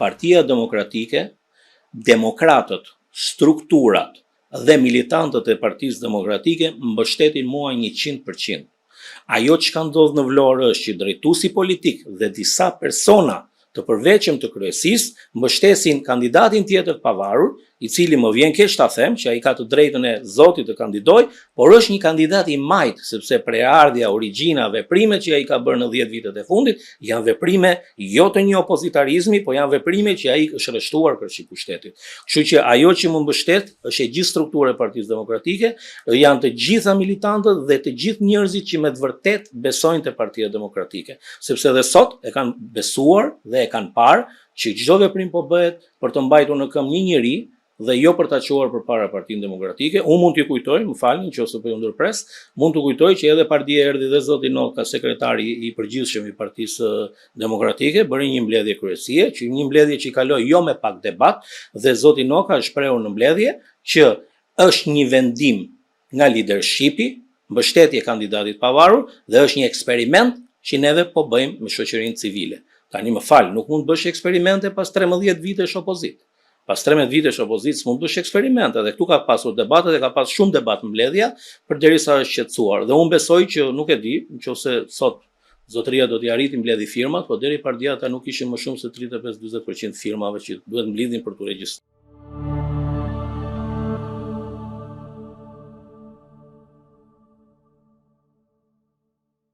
Partia Demokratike, demokratët, strukturat dhe militantët e Partisë Demokratike mbështetin mua 100%. Ajo që ka ndodhur në Vlorë është që drejtuesi politik dhe disa persona të përveçëm të kryesisë mbështesin kandidatin tjetër të pavarur, i cili më vjen keq ta them që ai ka të drejtën e Zotit të kandidojë, por është një kandidat i majt, sepse preardhja, origjina, veprimet që ai ka bërë në 10 vitet e fundit janë veprime jo të një opozitarizmi, por janë veprime që ai është rreshtuar kërkësi pushtetit. Kështu që ajo që më mbështet është e gjithë struktura e Partisë Demokratike, janë të gjitha militantët dhe të gjithë njerëzit që me të vërtet besojnë te Partia Demokratike, sepse edhe sot e kanë besuar dhe e kanë parë që çdo veprim po bëhet për të mbajtur në këmbë një njeri dhe jo për ta çuar përpara Partinë Demokratike. Unë mund t'ju kujtoj, më falni nëse po ju ndërpres, mund t'ju kujtoj që edhe partia erdhi dhe zoti Noka, sekretari i përgjithshëm i Partisë Demokratike, bëri një mbledhje kryesie, që një mbledhje që i kaloi jo me pak debat, dhe zoti Noka është shprehur në mbledhje që është një vendim nga leadershipi, mbështetje kandidatit pavarur dhe është një eksperiment që neve po bëjmë me shoqërinë civile. Tani më fal, nuk mund bësh eksperimente pas 13 vitesh opozitë. Pas 13 vitesh opozitë mund bësh eksperimente, dhe këtu ka pasur debate dhe ka pas shumë debat mbledhja përderisa është qetësuar. Dhe unë besoj që nuk e di, nëse sot zotëria do t'i arriti mbledhi firmat, por deri pardia ata nuk ishin më shumë se 35-40% firmave që duhet mbledhin për të regjistruar.